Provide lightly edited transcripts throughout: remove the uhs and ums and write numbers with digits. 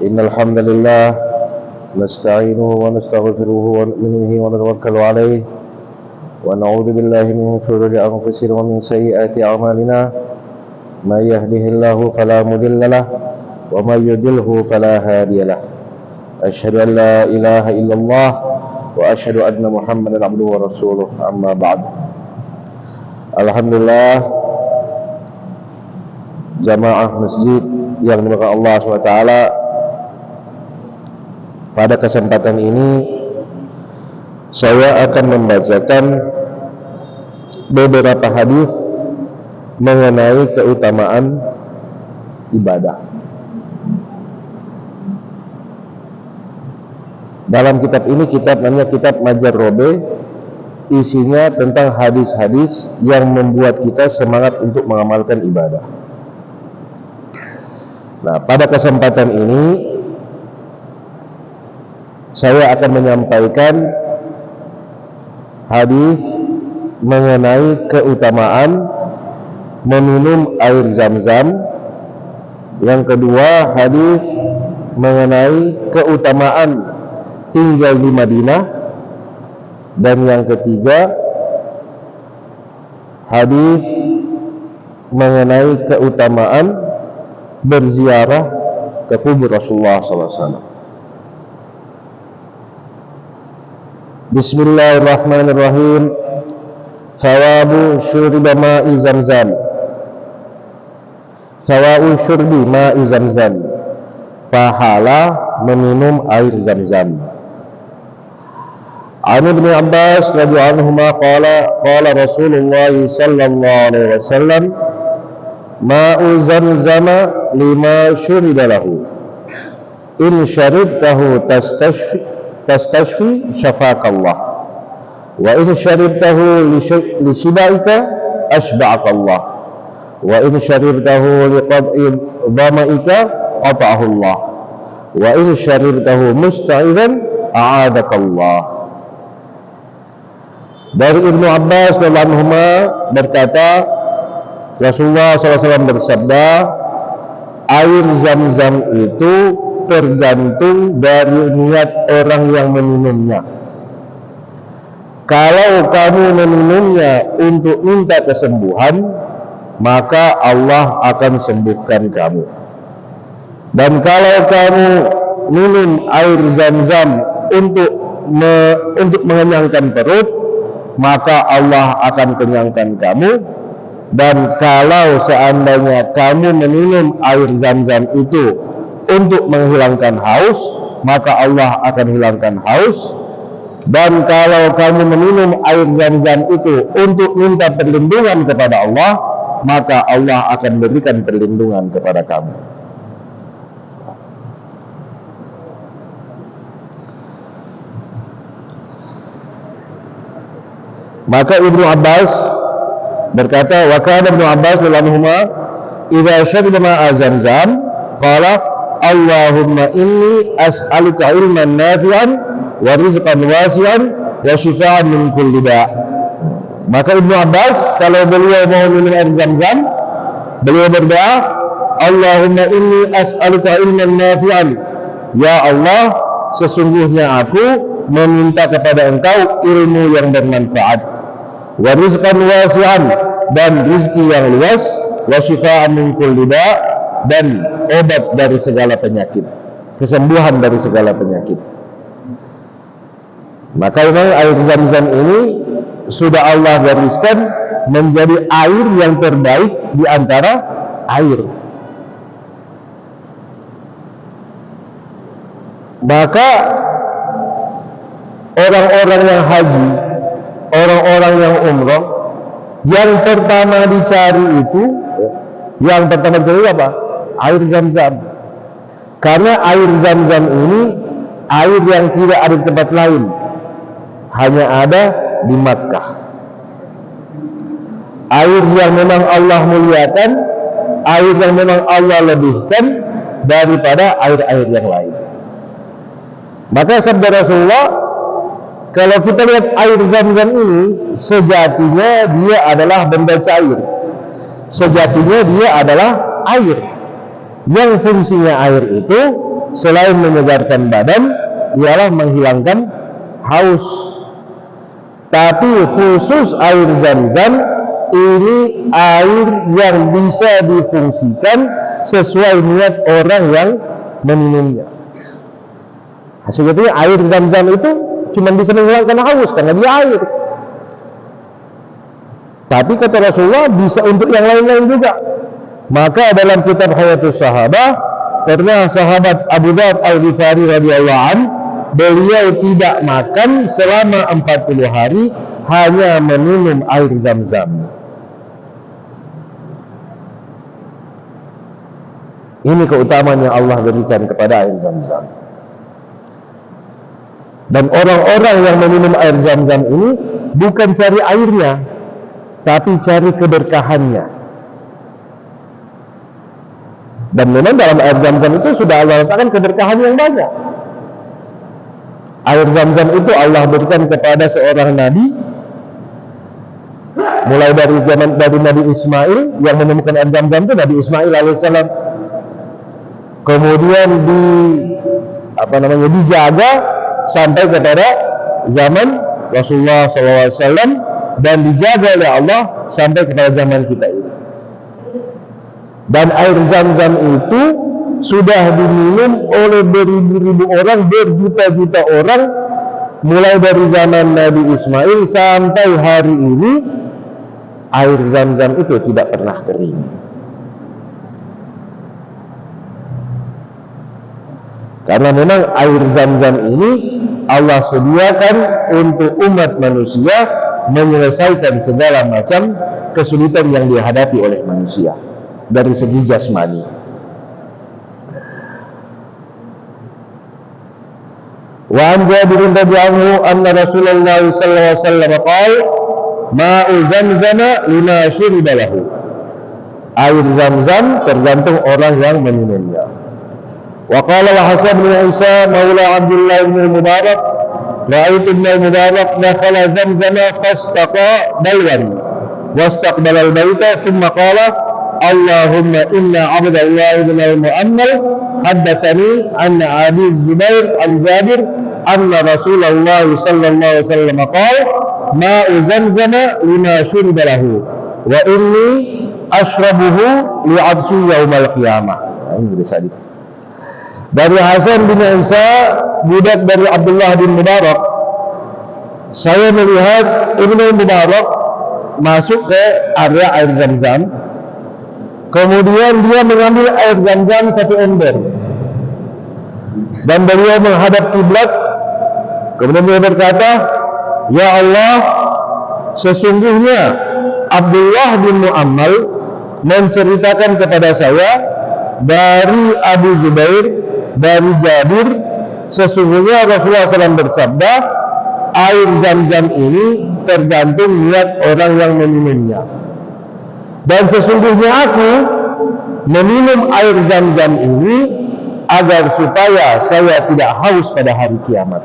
إن الحمد لله نستعينه ونستغفره ونؤمن به ونتوكل عليه ونعوذ بالله من شرور أنفسنا ومن سيئات أعمالنا من يهده الله فلا مضل له ومن يضلل فلا هادي له أشهد أن لا إله إلا الله وأشهد أن محمدا عبده ورسوله أما بعد. Alhamdulillah, jamaah masjid yang dimuliakan Allah SWT, pada kesempatan ini saya akan membacakan beberapa hadis mengenai keutamaan ibadah. Dalam kitab ini, kitab namanya Kitab Majar Robe, isinya tentang hadis-hadis yang membuat kita semangat untuk mengamalkan ibadah. Nah, pada kesempatan ini saya akan menyampaikan hadis mengenai keutamaan meminum air Zam-Zam. Yang kedua, hadis mengenai keutamaan tinggal di Madinah. Dan yang ketiga, hadis mengenai keutamaan berziarah ke kubur Rasulullah SAW. Bismillahirrahmanirrahim. Thawabu syurbi ma'i Zamzam. Thawabu syurbi ma'i Zamzam. Pahala meminum air Zamzam. An Ibnu Abbas radhiyallahu anhuma qala Rasulullah sallallahu alaihi wasallam, ma'u Zamzam lima syurida lahu, in syaribtahu tastashfi syafaqallah, wa in syaribtahu li shibaika ashba'akallah, wa in syaribtahu li qad'i dhamaika qata'ahullah, wa in syaribtahu musta'idan a'adakallah. Dari Ibnu Abbas radhiyallahu anhu berkata, Rasulullah SAW bersabda, air Zam-Zam itu tergantung dari niat orang yang meminumnya. Kalau kamu meminumnya untuk minta kesembuhan, maka Allah akan sembuhkan kamu. Dan kalau kamu minum air Zam-Zam untuk mengenyangkan perut, maka Allah akan kenyangkan kamu. Dan kalau seandainya kamu meminum air Zam-Zam itu untuk menghilangkan haus, maka Allah akan hilangkan haus. Dan kalau kamu meminum air Zam-Zam itu untuk minta perlindungan kepada Allah, maka Allah akan berikan perlindungan kepada kamu. Maka Ibnu Abbas berkata, wa kana Ibnu Abbas radhiyallahu anhu idza shariba ma'a Zamzam qala Allahumma inni as'aluka ilman nafi'an wa rizqan wasi'an wa shifaa'an min kulli da'. Maka Ibnu Abbas kalau beliau mau minum air Zam-Zam, beliau berdoa, Allahumma inni as'aluka ilman nafi'an, ya Allah, sesungguhnya aku meminta kepada Engkau ilmu yang bermanfaat, wa rizqan wasi'an, dan rizki yang luas, wa shifaan min kulli da', dan obat dari segala penyakit, kesembuhan dari segala penyakit. Maka memang air Zam-Zam ini sudah Allah gariskan menjadi air yang terbaik di antara air. Maka orang-orang yang haji, orang-orang yang umrah, yang pertama dicari itu, yang pertama dicari apa? Air Zam-Zam. Karena air Zam-Zam ini air yang tidak ada di tempat lain, hanya ada di Makkah. Air yang memang Allah muliakan, air yang memang Allah lebihkan daripada air-air yang lain. Maka sabda Rasulullah, kalau kita lihat air Zam-Zam ini, sejatinya dia adalah benda cair. Sejatinya dia adalah air. Yang fungsinya air itu selain menyegarkan badan ialah menghilangkan haus. Tapi khusus air Zam-Zam ini air yang bisa difungsikan sesuai niat orang yang meminumnya. Hasilnya air Zam-Zam itu cuma bisa menghilangkan haus karena dia air. Tapi kata Rasulullah bisa untuk yang lain-lain juga. Maka dalam kitab Hayatus Sahabah pernah sahabat Abu Dzar Al-Ghifari radhiyallahu an, beliau tidak makan selama 40 hari hanya meminum air Zam-Zam. Ini keutamaan yang Allah berikan kepada air Zam-Zam. Dan orang-orang yang meminum air Zam-Zam ini bukan cari airnya, tapi cari keberkahannya. Dan memang dalam air Zam-Zam itu sudah Allah letakkan keberkahan yang banyak. Air Zam-Zam itu Allah berikan kepada seorang nabi, mulai dari zaman dari Nabi Ismail yang menemukan air Zam-Zam itu Nabi Ismail alaihissalam. Kemudian dijaga sampai kepada zaman Rasulullah SAW dan dijaga oleh Allah sampai kepada zaman kita ini. Dan air Zam-Zam itu sudah diminum oleh beribu-ribu orang, berjuta-juta orang, mulai dari zaman Nabi Ismail sampai hari ini. Air Zam-Zam itu tidak pernah kering. Karena memang air Zam-Zam ini Allah sediakan untuk umat manusia menyelesaikan segala macam kesulitan yang dihadapi oleh manusia dari segi jasmani. Wa an Jabir radhiyallahu anhu anna Rasulullah sallallahu alaihi wasallam qala ma'u Zamzam lima syuriba lahu. Air Zam-Zam tergantung orang yang meminumnya. Wa qala Hasan bin Isa maula Abdullah bin Mubarak ra'aitu ibn Mubarak dakhala Zamzam fastaqa balwan wastaqbala al-baita thumma qala Allahumma inna 'abdallahi ibn al-Mu'ammal haddatsani anna Abi Zubair al-Jabir anna Rasulullah sallallahu alaihi wasallam qala ma'u Zamzam lima syuriba lahu wa inni ashrabuhu li'adsi yaumil qiyamah. Ini bisa di dari Hasan bin Isa, budak dari Abdullah bin Mubarak, saya melihat Ibnu Mubarak masuk ke area air Zam-Zam. Kemudian dia mengambil air Zam-Zam satu ember dan beliau menghadap kiblat. Kemudian dia berkata, ya Allah, sesungguhnya Abdullah bin Mu'ammal menceritakan kepada saya dari Abu Zubair, dari Jabir, sesungguhnya Rasulullah SAW bersabda, air Zam-Zam ini tergantung niat orang yang meminumnya. Dan sesungguhnya aku meminum air Zam-Zam ini agar supaya saya tidak haus pada hari kiamat.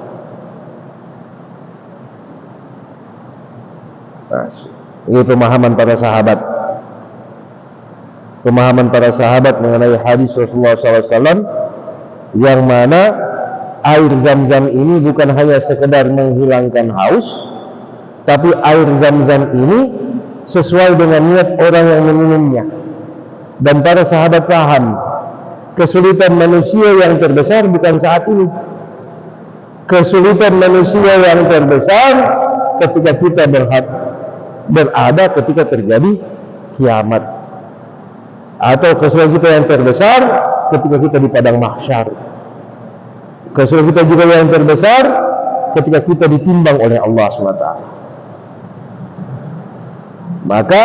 Nah, ini pemahaman para sahabat. Pemahaman para sahabat mengenai hadis Rasulullah SAW, yang mana air Zam-Zam ini bukan hanya sekedar menghilangkan haus, tapi air Zam-Zam ini sesuai dengan niat orang yang meminumnya. Dan para sahabat paham, kesulitan manusia yang terbesar bukan saat ini. Kesulitan manusia yang terbesar ketika kita berada ketika terjadi kiamat, atau kesulitan kita yang terbesar ketika kita di padang mahsyar. Kesulitan kita juga yang terbesar ketika kita ditimbang oleh Allah SWT. Maka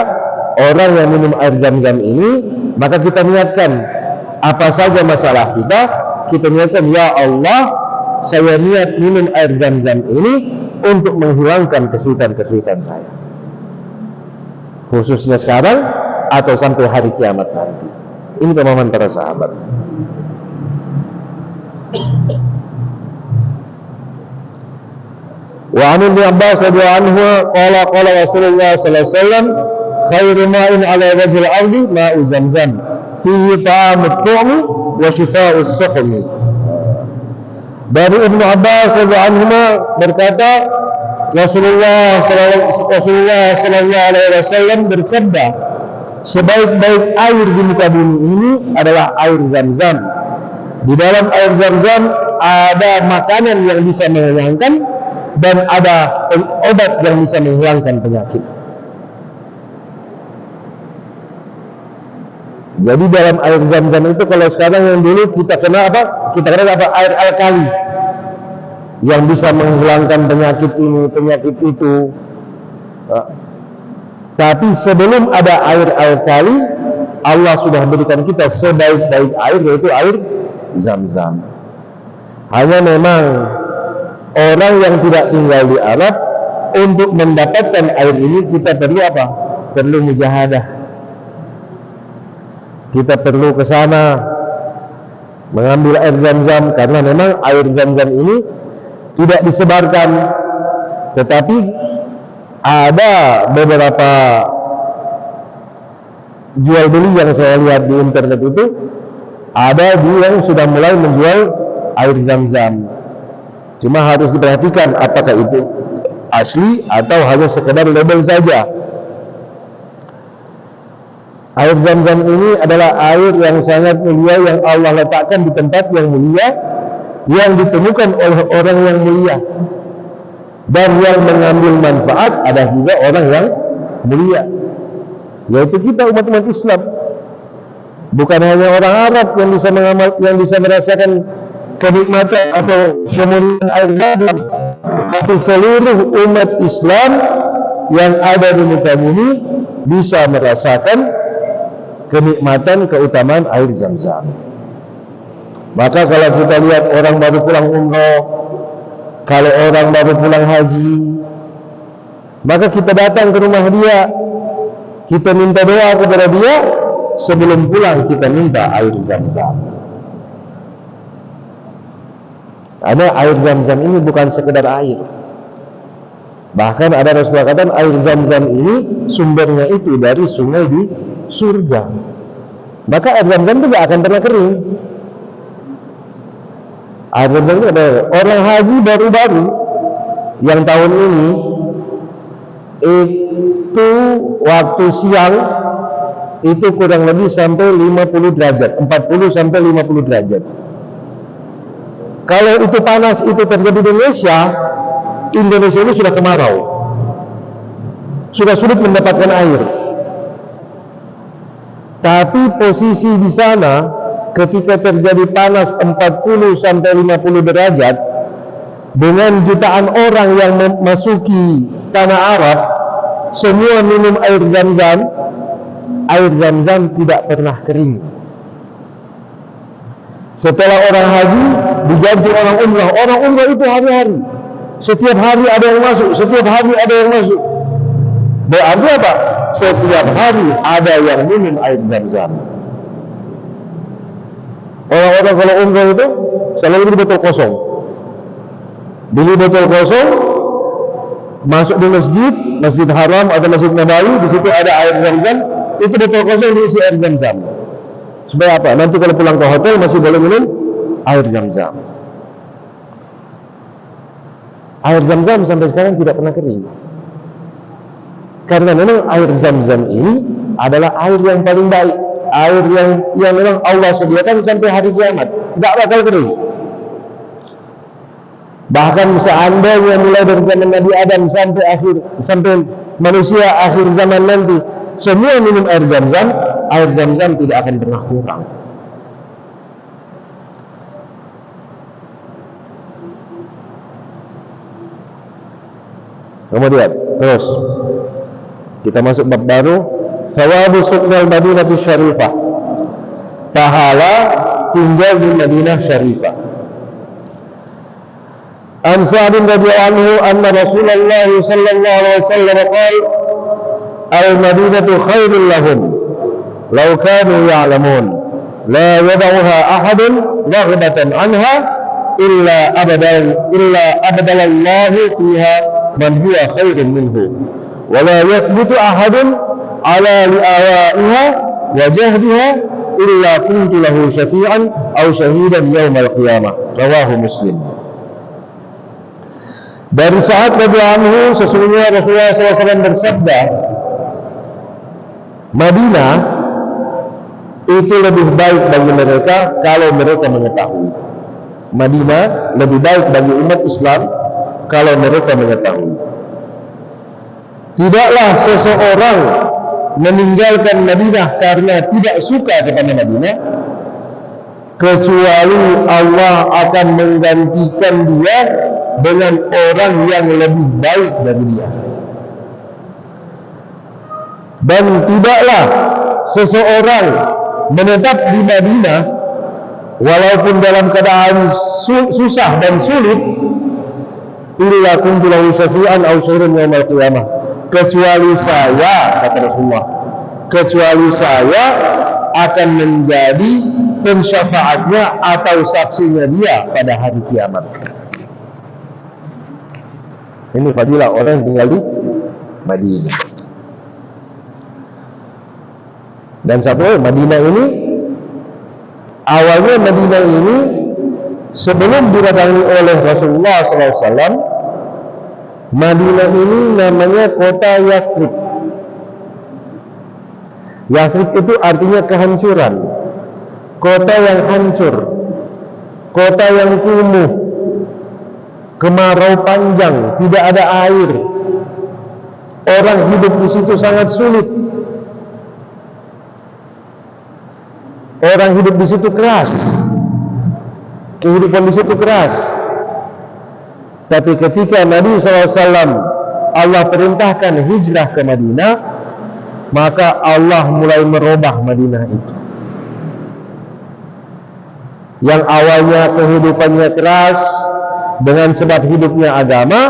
orang yang minum air Zam-Zam ini, maka kita niatkan apa saja masalah kita niatkan, ya Allah, saya niat minum air Zam-Zam ini untuk menghilangkan kesulitan-kesulitan saya, khususnya sekarang atau sampai hari kiamat nanti. Ini pemahaman para sahabat. Wa an Ibnu Abbas radhiyallahu anhu qala Rasulullah sallallahu alaihi wasallam khairu ma'in 'ala wajhil ardi ma'u Zamzam fihi ta'amut tu'mi wa shifaa'us suqmi. Dari Ibnu Abbas radhiyallahu anhu berkata, Rasulullah sallallahu alaihi wasallam bersabda, sebaik-baik air di muka bumi ini adalah air Zam-Zam. Di dalam air Zam-Zam ada makanan yang bisa mengenyangkan dan ada obat yang bisa menghilangkan penyakit. Jadi dalam air Zam-Zam itu, kalau sekarang yang dulu kita kenal apa? Kita kenal apa? Air alkali yang bisa menghilangkan penyakit ini, penyakit itu. Tapi sebelum ada air alkali, Allah sudah berikan kita sebaik-baik air, yaitu air Zam-Zam. Hanya memang orang yang tidak tinggal di Arab, untuk mendapatkan air ini kita perlu apa? Perlu mujahadah. Kita perlu ke sana mengambil air Zam-Zam, karena memang air Zam-Zam ini tidak disebarkan, tetapi ada beberapa jual beli yang saya lihat di internet itu, ada yang sudah mulai menjual air Zam-Zam. Cuma harus diperhatikan apakah itu asli atau hanya sekedar label saja. Air Zam-Zam ini adalah air yang sangat mulia, yang Allah letakkan di tempat yang mulia, yang ditemukan oleh orang yang mulia, dan yang mengambil manfaat ada juga orang yang mulia, yaitu kita umat-umat Islam. Bukan hanya orang Arab yang bisa merasakan kenikmatan atau kemuliaan air Zam-Zam, tapi seluruh umat Islam yang ada di muka bumi bisa merasakan kenikmatan, keutamaan air Zam-Zam. Maka kalau kita lihat orang baru pulang umroh, kalau orang baru pulang haji, maka kita datang ke rumah dia, kita minta doa kepada dia, sebelum pulang kita minta air Zam-Zam. Karena air Zam-Zam ini bukan sekedar air. Bahkan ada Rasulullah katakan air Zam-Zam ini sumbernya itu dari sungai di surga. Maka air Zam-Zam itu tidak akan pernah kering. Air Zam-Zam itu ada orang haji baru-baru yang tahun ini itu waktu siang itu kurang lebih sampai 50 derajat, 40 sampai 50 derajat. Kalau itu panas itu terjadi di Indonesia ini sudah kemarau, sudah sulit mendapatkan air. Tapi posisi di sana ketika terjadi panas 40 sampai 50 derajat dengan jutaan orang yang memasuki tanah Arab, semua minum air Zam-Zam. Air Zam-Zam tidak pernah kering. Setelah orang haji diganti orang umrah. Orang umrah itu hari-hari, setiap hari ada yang masuk, setiap hari ada yang masuk. Berarti apa? Setiap hari ada yang minum air Zam-Zam. Orang-orang kalau umrah itu selalu beli botol kosong. Beli botol kosong, masuk di Masjid Haram atau Masjid Nabawi, di situ ada air Zam-Zam, itu botol kosong diisi air Zam-Zam. Supaya apa? Nanti kalau pulang ke hotel masih boleh minum air Zam-Zam. Air Zam-Zam sampai sekarang tidak pernah kering. Karena memang air Zam-Zam ini adalah air yang paling baik, air yang memang Allah sediakan sampai hari kiamat, tidak bakal kering. Bahkan seandainya mulai dari zaman Nabi Adam sampai manusia akhir zaman nanti, semua minum air Zam-Zam, air Zam-Zam tidak akan pernah kurang. Kemudian terus kita masuk bab baru, thawabu suqnal Madinah Syarifah, pahala tinggal di Madinah Syarifah. An Sa'd radhiyallahu anhu anna Rasulullah sallallahu alaihi wasallam qala al-Madinatu khairul lahum law kanu ya'lamun la yad'uha ahadun raghbatan anha illa abadalallahu fiha man huwa khairun minhu ولا يثبت أحد على لآوائها وجهدها إلا كنت له شفيعا أو شهيدا يوم القيامة. رواه مسلم. Dari Sa'ad radhiyallahu anhu, sesungguhnya Rasulullah SAW bersabda, Madinah itu lebih baik bagi mereka kalau mereka mengetahui. Madinah lebih baik bagi umat Islam kalau mereka mengetahui. Tidaklah seseorang meninggalkan Madinah karena tidak suka kepada Madinah, kecuali Allah akan menggantikan dia dengan orang yang lebih baik dari dia. Dan tidaklah seseorang menetap di Madinah walaupun dalam keadaan susah dan sulit, illa kuntu lahu syafi'an aw syairan yaumil qiyamah, kecuali saya, kata Rasulullah, kecuali saya akan menjadi pensyafaatnya atau saksinya dia pada hari kiamat. Ini fadilah orang yang tinggal di Madinah. Dan satu, Madinah ini, awalnya Madinah ini sebelum didatangi oleh Rasulullah SAW, Madinah ini namanya kota Yathrib. Yathrib itu artinya kehancuran, kota yang hancur, kota yang kumuh, kemarau panjang, tidak ada air, orang hidup di situ sangat sulit, orang hidup di situ keras, kehidupan di situ keras. Tapi ketika Nabi SAW Allah perintahkan hijrah ke Madinah, maka Allah mulai merubah Madinah itu. Yang awalnya kehidupannya keras dengan sebab hidupnya agama,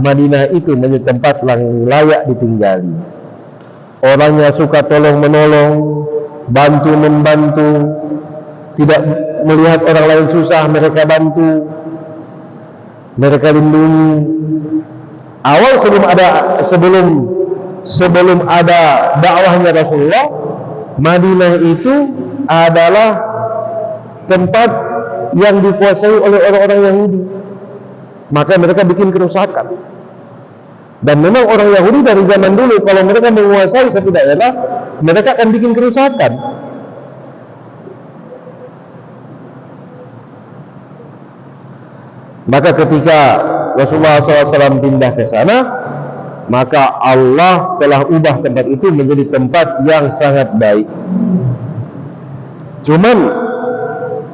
Madinah itu menjadi tempat yang layak ditinggali. Orangnya suka tolong menolong, bantu membantu, tidak melihat orang lain susah mereka bantu, mereka lindungi. Awal sebelum ada dakwahnya Rasulullah, Madinah itu adalah tempat yang dikuasai oleh orang-orang Yahudi. Maka mereka bikin kerusakan. Dan memang orang Yahudi dari zaman dulu, kalau mereka menguasai satu daerah, mereka akan bikin kerusakan. Maka ketika Rasulullah SAW pindah ke sana, maka Allah telah ubah tempat itu menjadi tempat yang sangat baik. Cuman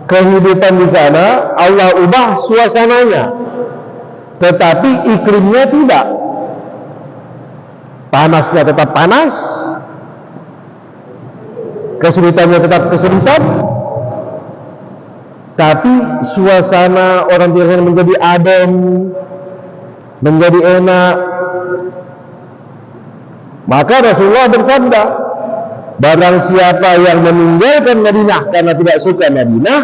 kehidupan di sana Allah ubah suasananya, tetapi iklimnya tidak. Panasnya tetap panas, kesulitannya tetap kesulitan, tapi suasana orang di sana menjadi adem, menjadi enak. Maka Rasulullah bersabda, barang siapa yang meninggalkan Madinah karena tidak suka Madinah,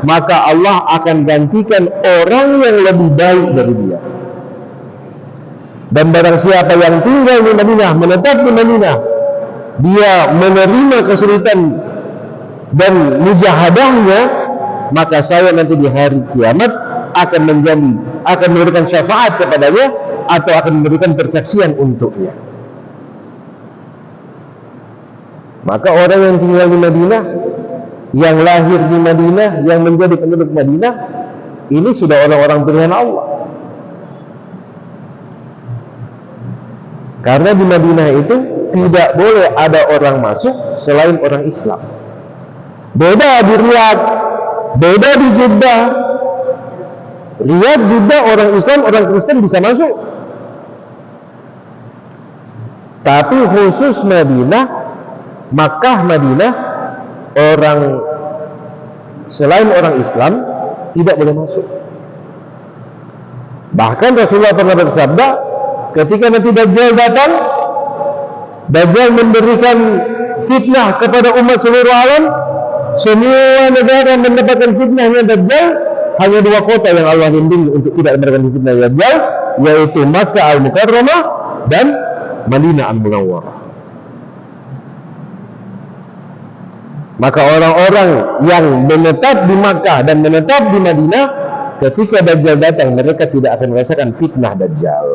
maka Allah akan gantikan orang yang lebih baik dari dia. Dan barang siapa yang tinggal di Madinah, menetap di Madinah, dia menerima kesulitan dan mujahadahnya, maka saya nanti di hari kiamat akan memberikan syafaat kepadanya atau akan memberikan persaksian untuknya. Maka orang yang tinggal di Madinah, yang lahir di Madinah, yang menjadi penduduk Madinah, ini sudah orang-orang pilihan Allah. Karena di Madinah itu tidak boleh ada orang masuk selain orang Islam. Beda di Riyadh, beda di Jeddah. Riyadh, Jeddah, orang Islam, orang Kristen bisa masuk. Tapi khusus Madinah, Makkah, Madinah, orang selain orang Islam tidak boleh masuk. Bahkan Rasulullah pernah bersabda, ketika nanti Dajjal datang, Dajjal memberikan fitnah kepada umat seluruh alam, semua negara mendapatkan fitnahnya Dajjal, hanya dua kota yang Allah lindungi untuk tidak mendapatkan fitnah Dajjal, yaitu Makkah Al-Mukarramah dan Madinah Al-Munawwarah. Maka orang-orang yang menetap di Makkah dan menetap di Madinah, ketika Dajjal datang mereka tidak akan merasakan fitnah Dajjal.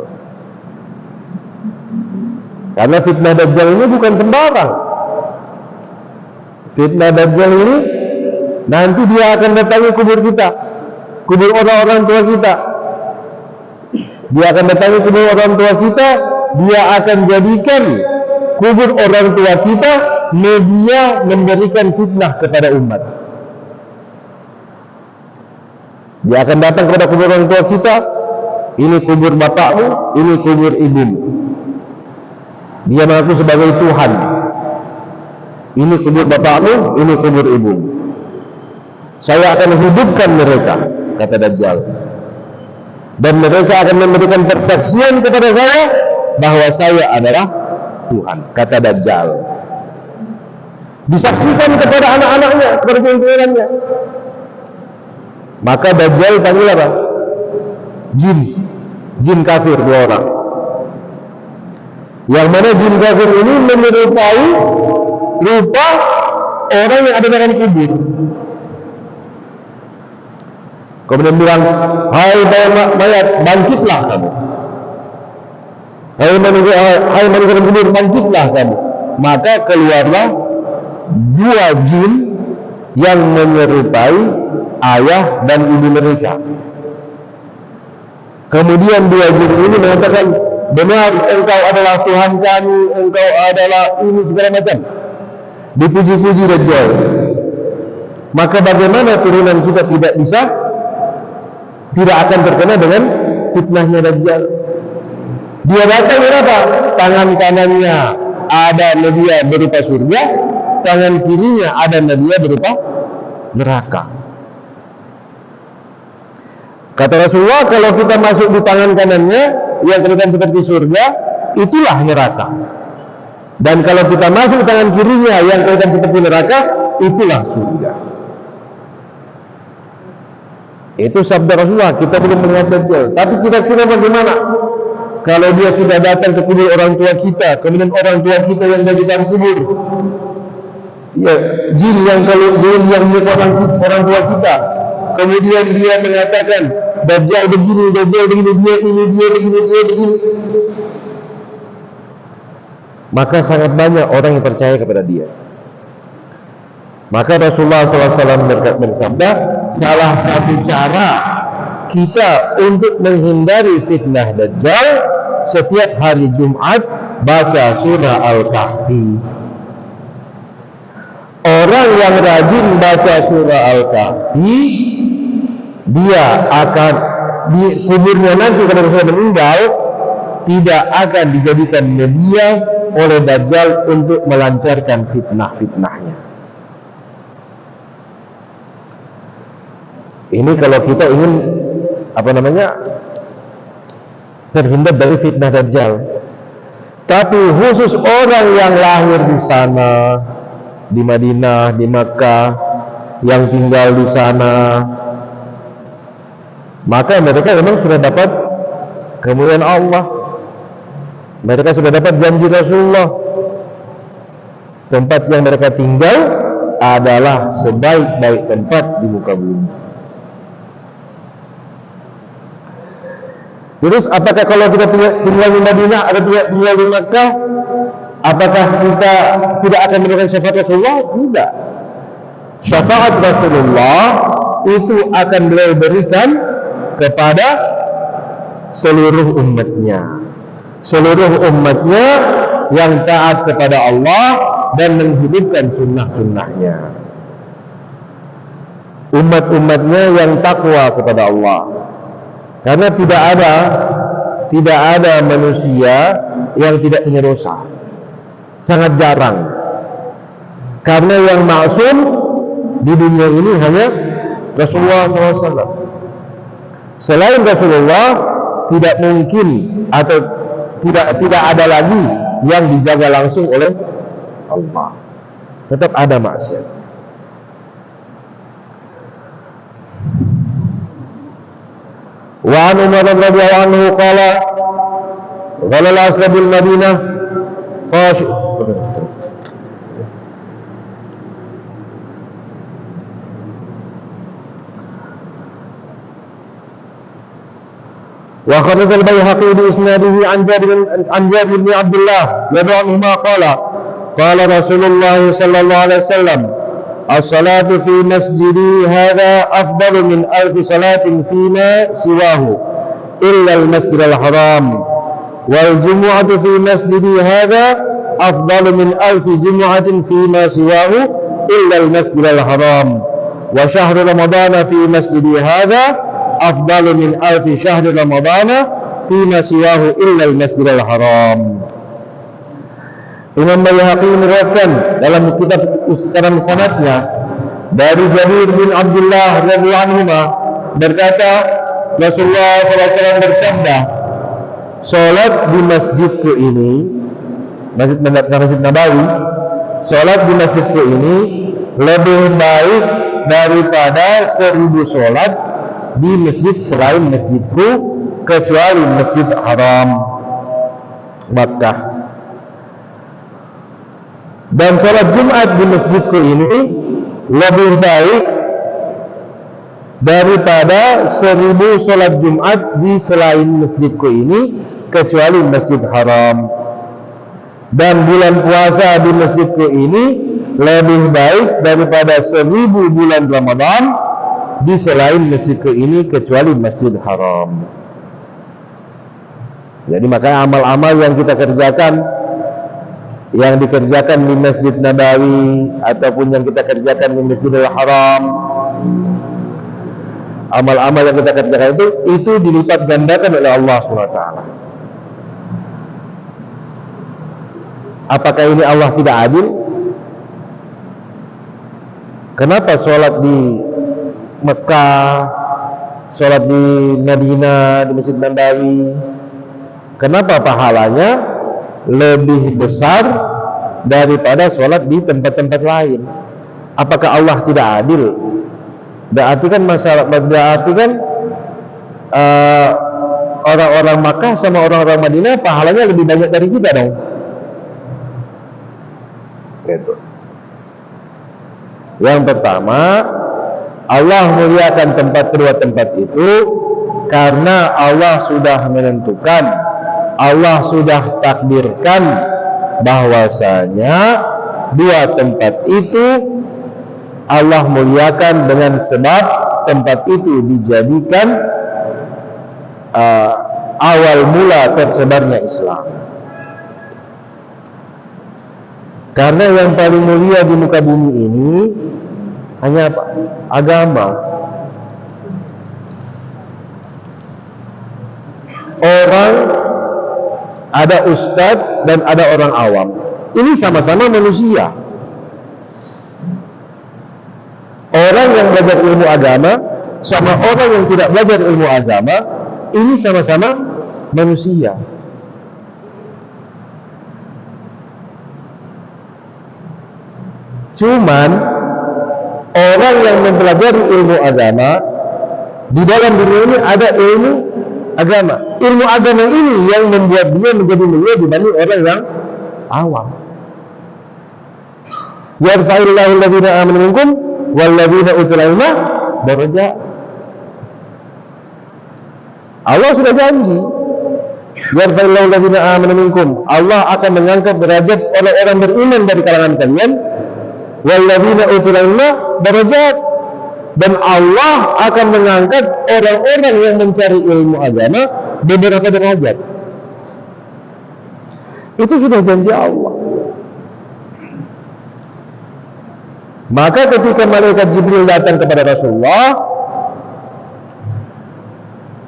Karena fitnah Dajjal ini bukan sembarang. Fitnah Dajjal ini nanti dia akan datangi kubur kita, kubur orang-orang tua kita. Dia akan datangi kubur orang tua kita, dia akan jadikan kubur orang tua kita media memberikan fitnah kepada umat. Dia akan datang kepada kubur orang tua kita, ini kubur bapakmu, ini kubur ibumu. Dia mengaku sebagai Tuhan. Ini kubur bapakmu, ini kubur ibumu. Saya akan hidupkan mereka, kata Dajjal. Dan mereka akan memberikan persaksian kepada saya bahwa saya adalah Tuhan, kata Dajjal. Disaksikan kepada anak-anaknya, kepada pimpinan-nya. Maka Dajjal panggil apa? Jin kafir 2 orang. Yang mana jin kafir ini menyerupai rupa orang yang ada dalam kubur. Kemudian bilang, hai mayat, bangkitlah kamu. Hai manusia dalam kubur, bangkitlah kamu. Maka keluarlah 2 jin yang menyerupai ayah dan ibu mereka. Kemudian 2 jin ini mengatakan, benar, engkau adalah Tuhan kami, engkau adalah ini segala macam. Dipuji-puji Dajjal. Maka bagaimana turunan kita tidak akan terkena dengan fitnahnya Dajjal? Dia datang berapa? Tangan kanannya ada media berupa surga, tangan kirinya ada media berupa neraka. Kata Rasulullah, kalau kita masuk di tangan kanannya yang kelihatan seperti surga, itulah neraka. Dan kalau kita masuk di tangan kirinya yang kelihatan seperti neraka, itulah surga. Itu sabda Rasulullah. Kita belum melihat Dajjal, tapi kira-kira bagaimana kalau dia sudah datang ke kubur orang tua kita, kemudian orang tua kita yang jadi dalam kubur, ya, jin yang orang tua kita, kemudian dia mengatakan Dajjal begini, dia begini. Maka sangat banyak orang yang percaya kepada dia. Maka Rasulullah SAW bersabda, salah satu cara kita untuk menghindari fitnah Dajjal, setiap hari Jumat baca surah Al-Kahfi. Orang yang rajin baca surah Al-Kahfi, dia akan di kuburnya nanti kalau sudah meninggal tidak akan dijadikan media oleh Dajjal untuk melancarkan fitnah-fitnahnya. Ini kalau kita ingin terhindar dari fitnah Dajjal. Tapi khusus orang yang lahir di sana, di Madinah, di Makkah, yang tinggal di sana, maka mereka memang sudah dapat kemuliaan Allah. Mereka sudah dapat janji Rasulullah. Tempat yang mereka tinggal adalah sebaik-baik tempat di muka bumi. Terus apakah kalau kita tinggal di Madinah atau tinggal di Makkah, apakah kita tidak akan mendapatkan syafaat Rasulullah? Tidak. Syafaat Rasulullah itu akan beliau berikan kepada seluruh umatnya. Seluruh umatnya yang taat kepada Allah dan menghidupkan sunnah-sunnahnya. Umat-umatnya yang takwa kepada Allah. Karena tidak ada manusia yang tidak punya dosa. Sangat jarang. Karena yang maksum di dunia ini hanya Rasulullah SAW. Selain Rasulullah tidak mungkin atau tidak ada lagi yang dijaga langsung oleh Allah. Tetap ada maksiat. Wa an Umar radhiyallahu anhu qala qala al-ashabil Madinah qash وخرج البيهقي بإسناده عن جابر بن عبد الله رضي عنهما قال رسول الله صلى الله عليه وسلم الصلاة في مسجدي هذا أفضل من 1000 صلاة فيما سواه إلا المسجد الحرام والجمعة في مسجدي هذا أفضل من 1000 جمعة فيما سواه إلا المسجد الحرام وشهر رمضان في مسجدي هذا أفضل من 1000 شهر رمضان فيما سواه إلا المسجد الحرام. Imam Baihaqi meriwayatkan dalam kitab dalam sanadnya dari Jabir bin Abdullah radhiyallahu anhu berkata Rasulullah SAW bersabda, salat di masjidku ini, Masjid Nabawi, salat di masjidku ini lebih baik daripada 1000 salat di masjid selain masjidku kecuali Masjid Haram Makkah. Dan salat Jumat di masjidku ini lebih baik daripada 1000 salat Jumat di selain masjidku ini kecuali Masjid Haram. Dan bulan puasa di masjidku ini lebih baik daripada 1000 bulan Ramadan di selain masjidku ini kecuali Masjid Haram. Jadi makanya amal-amal yang kita kerjakan, yang dikerjakan di Masjid Nabawi ataupun yang kita kerjakan di Masjidil Haram, amal-amal yang kita kerjakan itu dilipat gandakan oleh Allah SWT. Apakah ini Allah tidak adil? Kenapa sholat di Mekah, sholat di Madinah, di Masjid Nabawi, kenapa pahalanya lebih besar daripada sholat di tempat-tempat lain? Apakah Allah tidak adil? Berarti kan orang-orang Makkah sama orang-orang Madinah pahalanya lebih banyak dari kita dong. Gitu. Yang pertama, Allah muliakan kedua tempat itu karena Allah sudah menentukan, Allah sudah takdirkan bahwasanya dua tempat itu Allah muliakan dengan sebab tempat itu dijadikan awal mula tersebarnya Islam. Karena yang paling mulia di muka bumi ini hanya apa? Agama. Orang, ada ustadz dan ada orang awam. Ini sama-sama manusia. Orang yang belajar ilmu agama sama orang yang tidak belajar ilmu agama, ini sama-sama manusia. Cuman orang yang mempelajari ilmu agama, di dalam dunia ini ada ilmu agama. Ilmu agama ini yang membuat dia menjadi mulia dibanding orang yang awam. Yarfa'illahu alladhina amanu minkum walladzina utul ilma darajat. Allah sudah janji, yarfa'illahu alladhina amanu minkum, Allah akan mengangkat derajat orang-orang beriman dari kalangan kalian, walladzina utul ilma darajat, dan Allah akan mengangkat orang-orang yang mencari ilmu agama beberapa derajat. Itu sudah janji Allah. Maka ketika malaikat Jibril datang kepada Rasulullah,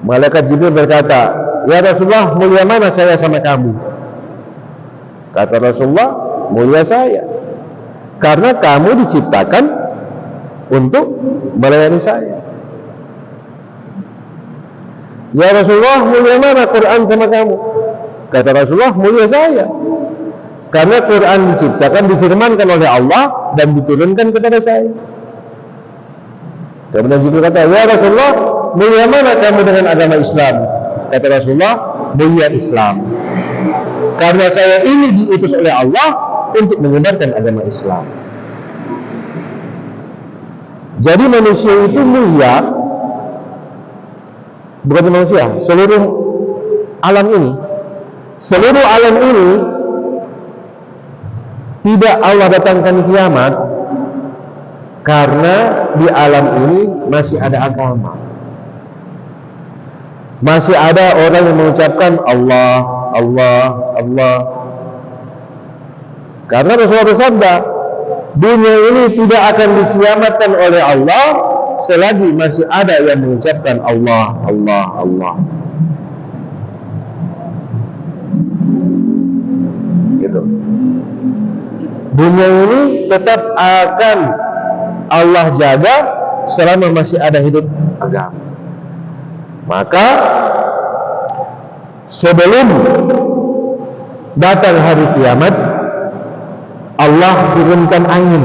malaikat Jibril berkata, ya Rasulullah, mulia mana saya sama kamu? Kata Rasulullah, mulia saya, karena kamu diciptakan untuk melayani saya. Ya Rasulullah, mulia mana Quran sama kamu? Kata Rasulullah, mulia saya, karena Quran diciptakan, difirmankan oleh Allah dan diturunkan kepada saya. Kemudian Jibril kata, ya Rasulullah, mulia mana kamu dengan agama Islam? Kata Rasulullah, mulia Islam, karena saya ini diutus oleh Allah untuk menyebarkan agama Islam. Jadi manusia itu mulia, bukan manusia, seluruh alam ini, seluruh alam ini tidak Allah datangkan kiamat karena di alam ini masih ada agama. Masih ada orang yang mengucapkan Allah, Allah, Allah. Karena Rasulullah bersabda, dunia ini tidak akan dikiamatkan oleh Allah selagi masih ada yang mengucapkan Allah, Allah, Allah. Gitu. Dunia ini tetap akan Allah jaga selama masih ada hidup agama. Maka sebelum datang hari kiamat, Allah turunkan angin.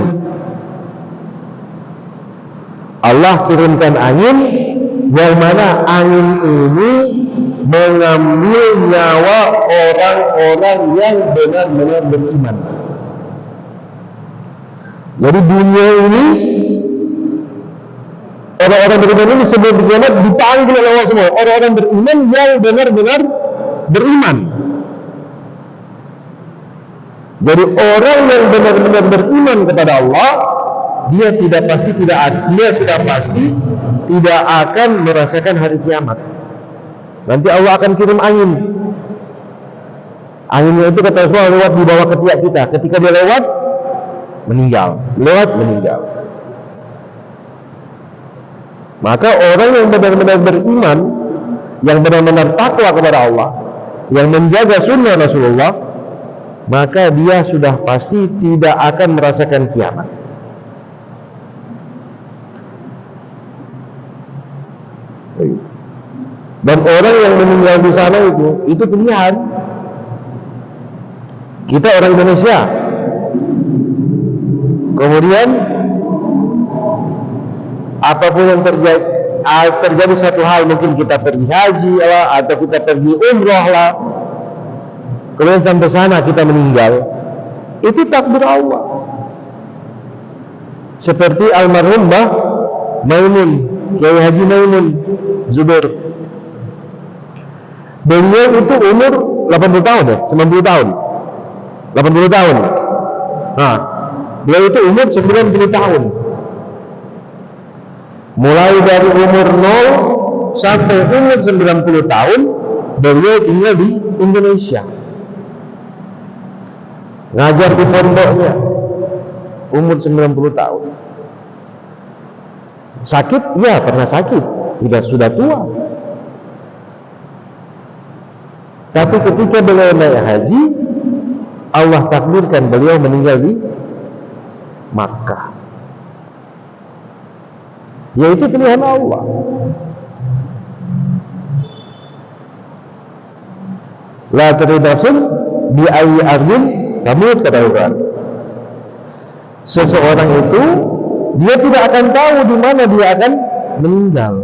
Allah turunkan angin yang mana angin ini mengambil nyawa orang-orang yang benar-benar beriman. Jadi dunia ini, orang-orang beriman ini sebelum kiamat dipanggil oleh Allah semua. Orang-orang beriman yang benar-benar beriman. Jadi orang yang benar-benar beriman kepada Allah, dia sudah pasti tidak akan merasakan hari kiamat. Nanti Allah akan kirim angin. Anginnya itu kata Rasulullah lewat di bawah ketiak kita. Ketika dia lewat, meninggal. Maka orang yang benar-benar beriman, yang benar-benar takwa kepada Allah, yang menjaga sunnah Rasulullah, maka dia sudah pasti tidak akan merasakan kiamat. Dan orang yang meninggal di sana itu pilihan. Kita orang Indonesia. Kemudian apapun yang terjadi satu hal, mungkin kita pergi haji lah, atau kita pergi umroh lah, kemudian sampai sana kita meninggal, itu takdir Allah. Seperti almarhum Mbah Maimun, Kiai Haji Maimun Zubair. Beliau itu umur 80 tahun ya, 90 tahun. 80 tahun. Nah, beliau itu umur 90 tahun. Mulai dari umur 0 sampai umur 90 tahun, beliau tinggal di Indonesia. Ngajar di pondoknya. Umur 90 tahun. Sakit? Ya, pernah sakit. Sudah tua. Tapi ketika beliau naik haji, Allah takdirkan beliau meninggal di Makkah. Yaitu pilihan Allah. La tadri bi ayyi ardin tamut, kata Quran. Seseorang itu dia tidak akan tahu di mana dia akan meninggal.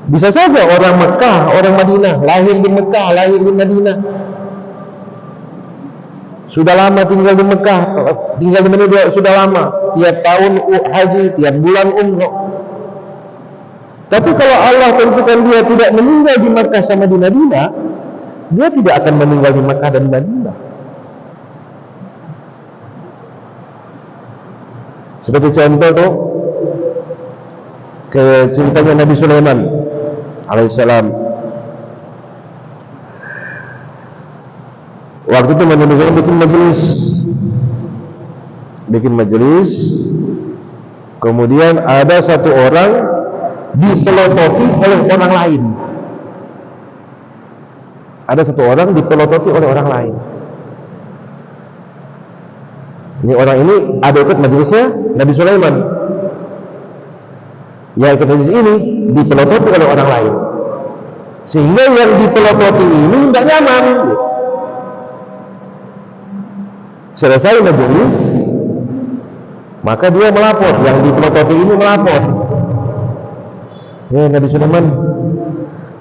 Bisa saja orang Mekah, orang Madinah, lahir di Mekah, lahir di Madinah, sudah lama tinggal di Mekah, tinggal di Madinah sudah lama, tiap tahun haji, tiap bulan umroh. Tapi kalau Allah tentukan dia tidak meninggal di Mekah sama di Madinah, dia tidak akan meninggal di Mekah dan Madinah. Seperti contoh tuh, ke ceritanya Nabi Sulaiman alaihissalam. Waktu itu Nabi Sulaiman bikin majelis, kemudian ada satu orang dipelototi oleh orang lain. Ada satu orang dipelototi oleh orang lain. Ini orang ini ada ikut majelisnya Nabi Sulaiman. Yang ikut majelis ini dipelototi oleh orang lain, sehingga yang dipelototi ini tidak nyaman. Selesai majelis, maka dia melapor. Yang dipelototi ini melapor. Nabi Sulaiman,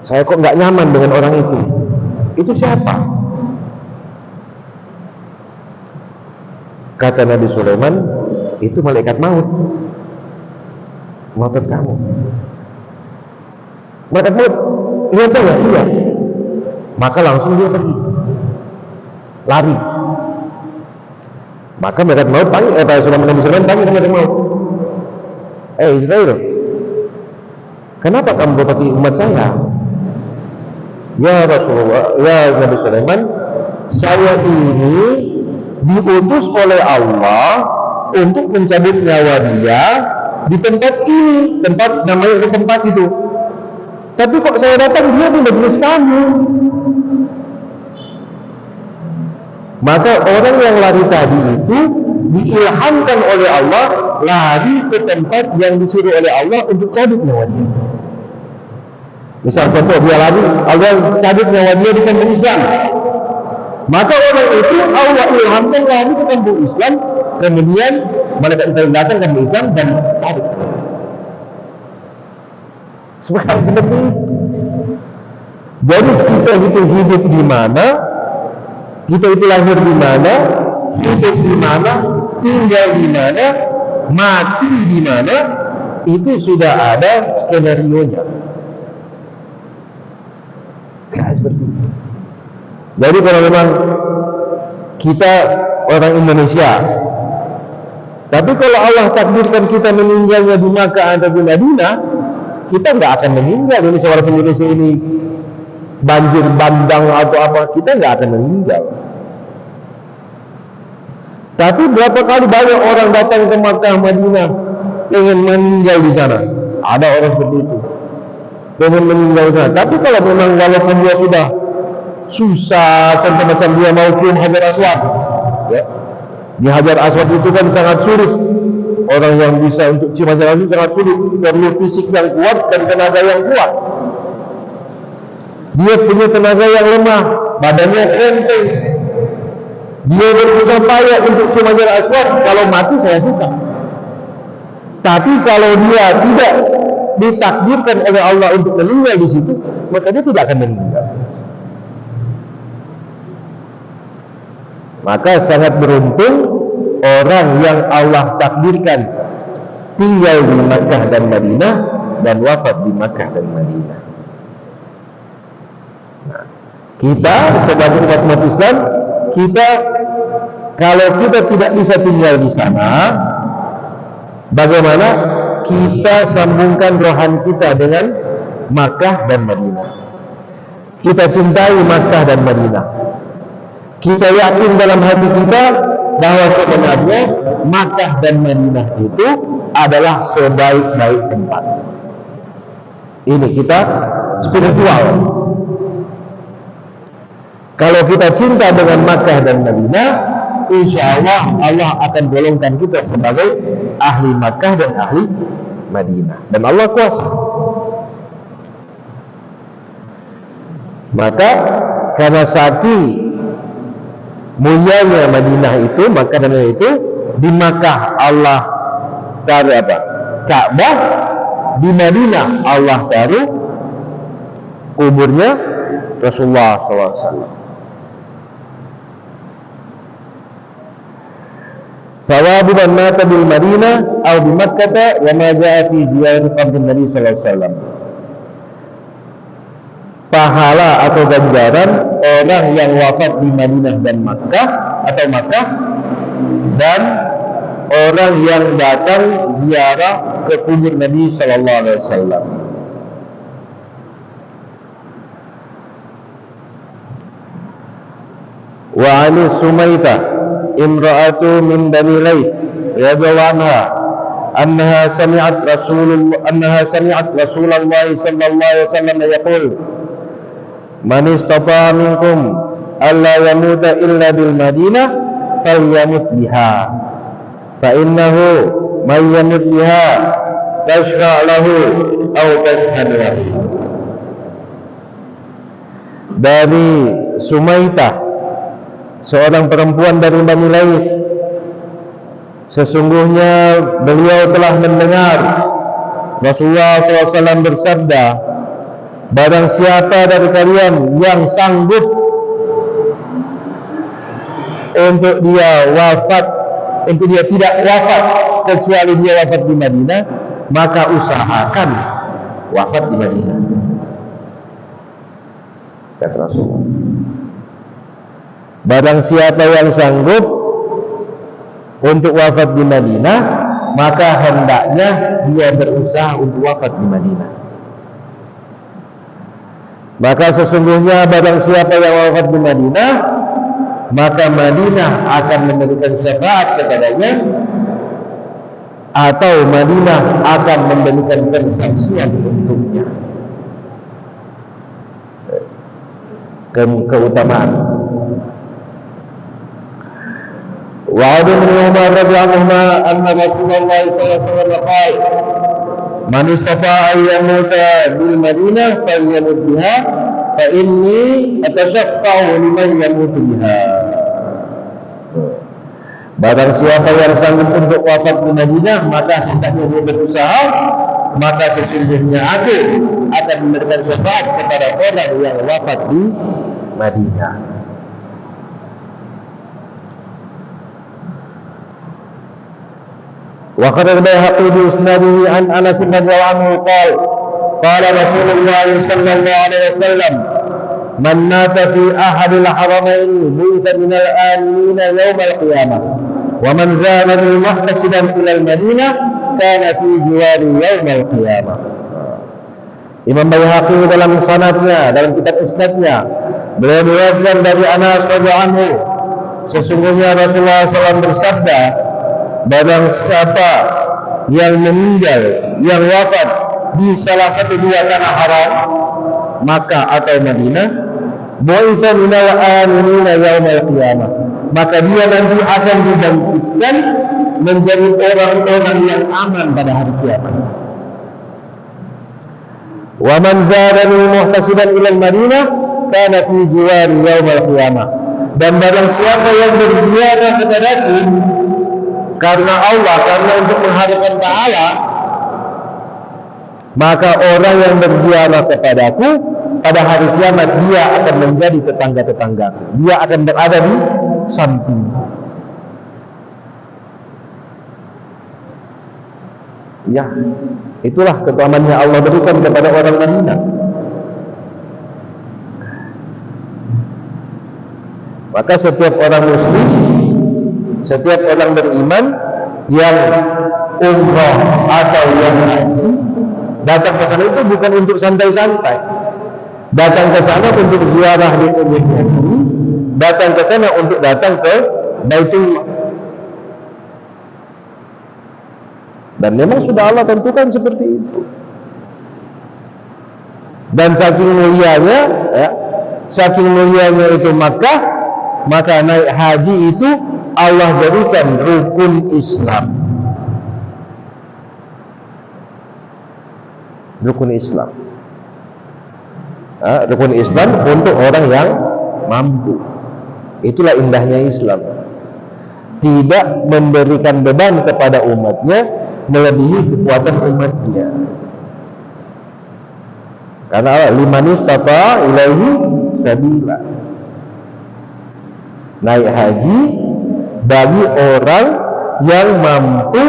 saya kok nggak nyaman dengan orang itu. Itu siapa? Kata Nabi Sulaiman, itu malaikat maut. Ngotot kamu. Malaikat maut. lihat saya, iya. Maka langsung dia pergi, lari. Maka malaikat maut panggil, Nabi Sulaiman panggil malaikat maut. Israel, kenapa kamu dapati umat saya? Ya Rasulullah, ya Nabi Sulaiman, saya ini diutus oleh Allah untuk mencabut nyawa dia di tempat ini, tempat namanya tempat itu. Tapi kok saya datang dia di majelis kamu. Maka orang yang lari tadi itu diilhamkan oleh Allah lari ke tempat yang disuruh oleh Allah untuk cabut nyawa dia. Misal contoh, dia lari, Allah cabut nyawa dia di kampung Islam. Maka orang itu Allah ilhamkan lari ke kampung Islam, kemudian malaikat Israel datang ke kampung Islam dan cabut. Seperti itu. Jadi kita itu hidup di mana, kita itu lahir di mana, hidup di mana, tinggal di mana, mati di mana, itu sudah ada skenario-nya. Seperti itu. Jadi kalau memang kita orang Indonesia, tapi kalau Allah takdirkan kita meninggalnya di Makkah atau di Madinah, kita nggak akan meninggal. Ini walaupun Indonesia ini banjir bandang atau apa, kita nggak akan meninggal. Tapi berapa kali banyak orang datang ke Makkah, Madinah, ingin meninggal di sana. Ada orang seperti itu, ingin meninggal di sana. Tapi kalau memang walaupun dia sudah susah, contoh macam dia mau cium Hajar Aswad, ya, di Hajar Aswad itu kan sangat sulit. Orang yang bisa untuk cium Hajar Aswad sangat sulit, perlu fisik yang kuat dan tenaga yang kuat. Dia punya tenaga yang lemah, badannya enteng. Dia berusaha payah untuk cium Hajar Aswad. Kalau mati saya suka. Tapi kalau dia tidak ditakdirkan oleh Allah untuk meninggal di situ, maka dia tidak akan meninggal. Maka sangat beruntung orang yang Allah takdirkan tinggal di Makkah dan Madinah dan wafat di Makkah dan Madinah. Nah, kita sebagai umat Islam, kita kalau kita tidak bisa tinggal di sana, bagaimana kita sambungkan rohani kita dengan Makkah dan Madinah? Kita cintai Makkah dan Madinah. Kita yakin dalam hati kita bahwa sebenarnya Makkah dan Madinah itu adalah sebaik-baik tempat. Ini kita spiritual. Kalau kita cinta dengan Makkah dan Madinah, insya Allah Allah akan golongkan kita sebagai ahli Makkah dan ahli Madinah. Dan Allah kuasa. Maka karena saking mulianya Madinah itu, maka dari itu di Makkah Allah taruh apa? Ka'bah, di Madinah Allah taruh kuburnya Rasulullah SAW. Sawabu man mata bil Madinah atau di Makkah wa ma jaa fi ziyarat qabr Nabi sallallahu alaihi wasallam. Pahala atau ganjaran orang yang wafat di Madinah dan Makkah atau Makkah, dan orang yang datang ziarah ke kubur Nabi sallallahu alaihi wasallam. Wa ali Sumaitah imra'atu min Bani Laith radhiyallahu anha annaha sami'at Rasulullah sallallahu alaihi wasallam yaqul man istata'a minkum alla yamuta illa bil Madinah falyamut biha fa innahu man yamut biha tashfa' lahu aw tashhad lahu. Dari Sumaitah, seorang perempuan dari Bani Laith, sesungguhnya beliau telah mendengar Rasulullah SAW bersabda, barang siapa dari kalian yang sanggup untuk dia wafat, untuk dia tidak wafat kecuali dia wafat di Madinah, maka usahakan wafat di Madinah. kata Rasulullah. Barang siapa yang sanggup untuk wafat di Madinah, maka hendaknya dia berusaha untuk wafat di Madinah. Maka sesungguhnya barang siapa yang wafat di Madinah, maka Madinah akan memberikan syafaat kepadanya, atau Madinah akan memberikan persaksian untuknya. Keutamaan. وعن ابن عمر رضي الله عنهما أن رسول الله صلى الله عليه وسلم قال من استطاع أن يموت بالمدينة فليمت بها فإني أتشفع لمن يموت بها. Barang siapa yang sanggup untuk wafat di Madinah, maka hendaknya dia berusaha, maka sesungguhnya aku akan memberikan syafaat kepada orang yang wafat di Madinah. وقد البيهقي بإسناده عن أنس رضي الله عنه قال قال رسول الله صلى الله عليه وسلم من مات في أحد الحرمين بئس من الآمنين يوم القيامة ومن زارني محتسبا إلى المدينة كان في جواري يوم القيامة. Imam Baihaqi dalam sanadnya, dalam kitab isnadnya, beliau meriwayatkan dari Anas radhiyallahu anhu, sesungguhnya Rasulullah SAW bersabda, barang siapa yang meninggal, yang wafat di salah satu dua tanah haram, Makkah atau Madinah, bu'itsa minal aminina yaumal qiyamah, maka dia nanti akan dibangkitkan menjadi orang-orang yang aman pada hari kiamat. Wa man zarani muhtasiban ilal Madinah kana fi jiwari yaumal qiyamah, dan barang siapa yang berziarah kepadaku karena Allah, karena untuk mengharapkan pahala, maka orang yang berziarah kepadaku pada hari kiamat dia akan menjadi tetangga-tetanggaku, dia akan berada di samping. Ya, itulah keutamaannya Allah berikan kepada orang Madinah. Maka setiap orang muslim, setiap orang beriman yang umrah atau yang haji datang ke sana itu bukan untuk santai-santai. Datang ke sana untuk ziarah di ummahnya, datang ke sana untuk datang ke Baitullah. Dan memang sudah Allah tentukan seperti itu. Dan saking mulianya, ya, saking mulianya itu Makkah, maka naik haji itu Allah jadikan rukun Islam. Rukun Islam. Rukun Islam untuk orang yang mampu. Itulah indahnya Islam. Tidak memberikan beban kepada umatnya melebihi kekuatan umatnya. Karena liman istata ilaihi sabila. Naik haji bagi orang yang mampu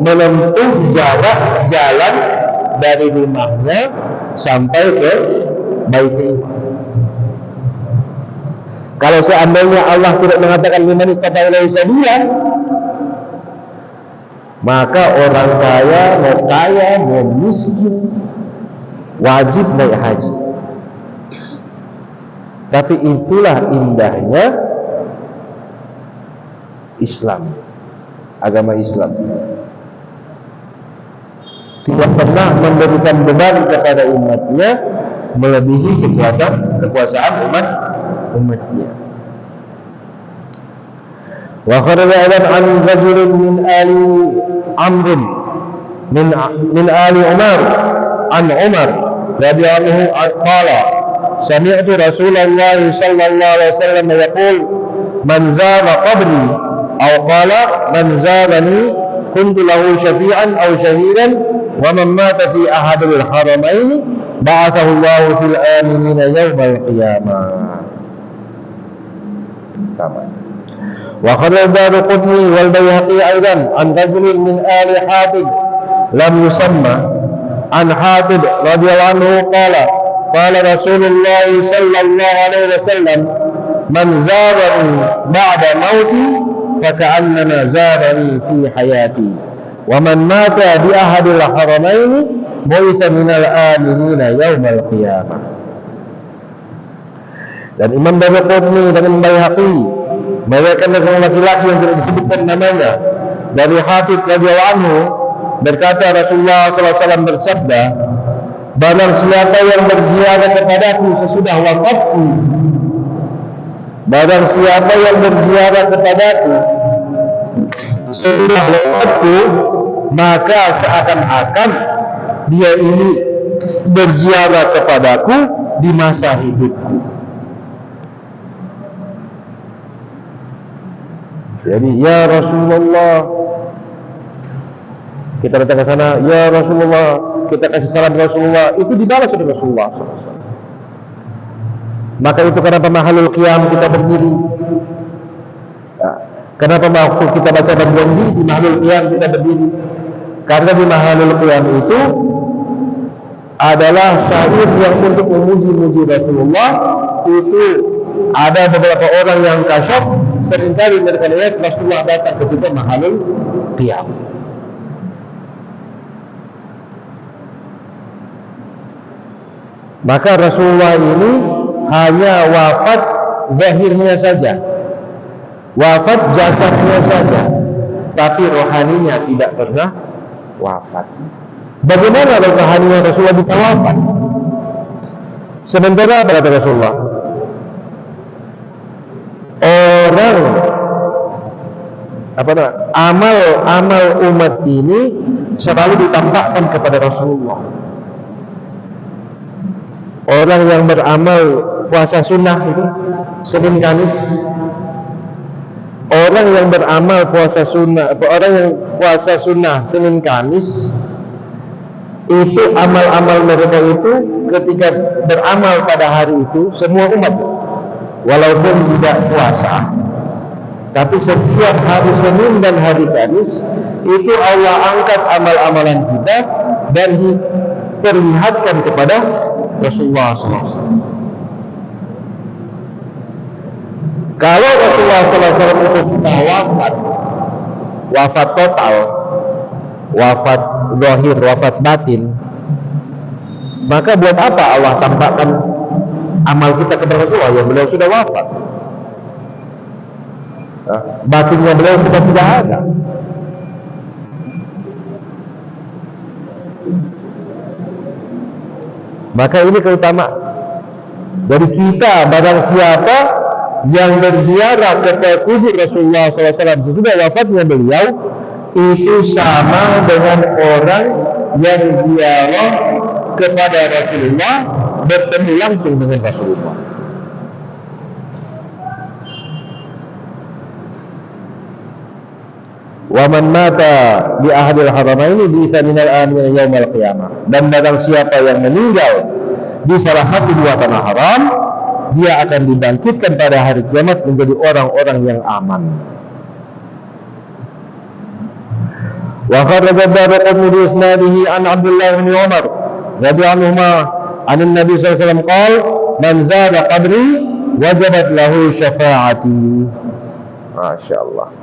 menempuh jalan dari rumahnya sampai ke Baitullah. Kalau seandainya Allah tidak mengatakan liman istata ilaihi sabila, maka orang kaya mau miskin wajib naik haji. Tapi itulah indahnya Islam, agama Islam. Tidak pernah memberikan beban kepada umatnya melebihi kekuasaan umatnya. Wa kharaja aidan an rajulin min ali Amr min ali Umar an Umar radhiyallahu anhu qala sami'tu Rasulullah sallallahu alaihi wasallam yaqul man zara qabri aw qala man zarani kuntu lahu syafi'an aw shahidan wa man mata fi ahadil haramain ba'athahu Allah fil aminina yawmal qiyamah. Sama. وخرج الدارقطني والبيهقي أيضا عن رجل من آل حاتب لم يسمى عن حاتب رضي الله عنه قال qala Rasulullah sallallahu alaihi wasallam, man zarani ba'da mauti faka'annama zarani fi hayati, wa man mata bi ahadil haramaini bu'itha minal aminina yaumal qiyamah. Dan Imam Daraqutni dan Imam Baihaqi meriwayatkan dari laki-laki yang tidak disebutkan namanya dari Hafidz radhiyallahu anhu berkata, Rasulullah SAW bersabda, barang siapa yang berziarah kepadaku sesudah wafatku, barang siapa yang berziarah kepadaku sesudah wafatku, maka seakan-akan dia ini berziarah kepadaku di masa hidupku. Jadi ya Rasulullah, kita datang ke sana, ya Rasulullah, kita kasih salam Rasulullah, itu dibalas oleh Rasulullah SAW. Maka itu kenapa mahalul qiyam kita berdiri. Kenapa waktu kita baca berjanji di mahalul qiyam kita berdiri? Karena di mahalul qiyam itu adalah syair yang untuk memuji-muji Rasulullah. Itu ada beberapa orang yang kasyaf, seringkali mereka lihat Rasulullah datang ketika mahalul qiyam. Maka Rasulullah ini hanya wafat zahirnya saja, wafat jasadnya saja, tapi rohaninya tidak pernah wafat. Bagaimana rohaninya Rasulullah bisa wafat? Sementara apa kata Rasulullah? Orang amal umat ini selalu ditampakkan kepada Rasulullah. Orang yang beramal puasa sunnah itu Senin Kamis, orang yang beramal puasa sunnah Senin Kamis, itu amal-amal mereka itu ketika beramal pada hari itu semua umat, walaupun tidak puasa, tapi setiap hari Senin dan hari Kamis itu Allah angkat amal-amalan kita dan diperlihatkan kepada Rasulullah SAW. Kalau Rasulullah SAW itu sudah wafat total, wafat zahir, wafat batin, maka buat apa Allah tampakkan amal kita kepada Rasulullah yang beliau sudah wafat? Batinnya beliau sudah tidak ada. Maka ini keutamaan. Jadi kita, barang siapa yang berziarah ke kubur Rasulullah SAW sesudah wafatnya beliau, itu sama dengan orang yang ziarah kepada Rasulullah, bertemu langsung dengan Rasulullah. Wa man mata bi ahadil haramaini bi'itha minal amina yaumal qiyamah. Dan barang siapa yang meninggal di salah satu dua tanah haram, dia akan dibangkitkan pada hari kiamat menjadi orang-orang yang aman. Wa kharaja Daraqutni bi isnadihi an Abdullah bin Umar radhiyallahu anhuma an Nabi sallallahu alaihi wasallam qala, man zada qabri wajabat lahu syafa'ati. Masyaallah.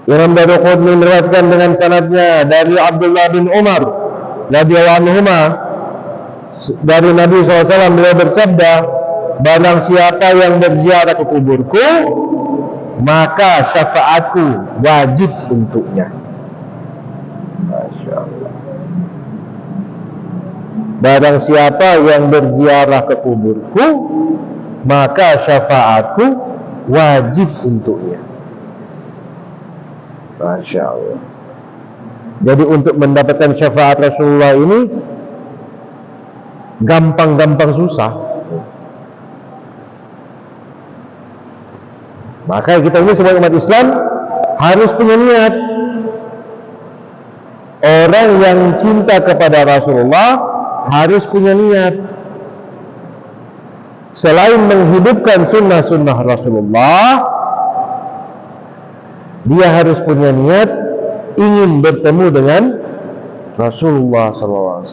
Imam Daraqutni meriwayatkan dengan sanadnya dari Abdullah bin Umar radhiyallahu anhuma dari Nabi SAW, beliau bersabda, barang siapa yang berziarah ke kuburku, maka syafaatku wajib untuknya. Masya Allah. Barang siapa yang berziarah ke kuburku, maka syafaatku wajib untuknya. Masya Allah. Jadi untuk mendapatkan syafaat Rasulullah ini gampang-gampang susah. Maka kita ini sebagai umat Islam harus punya niat. Orang yang cinta kepada Rasulullah harus punya niat. Selain menghidupkan sunnah-sunnah Rasulullah, dia harus punya niat ingin bertemu dengan Rasulullah SAW.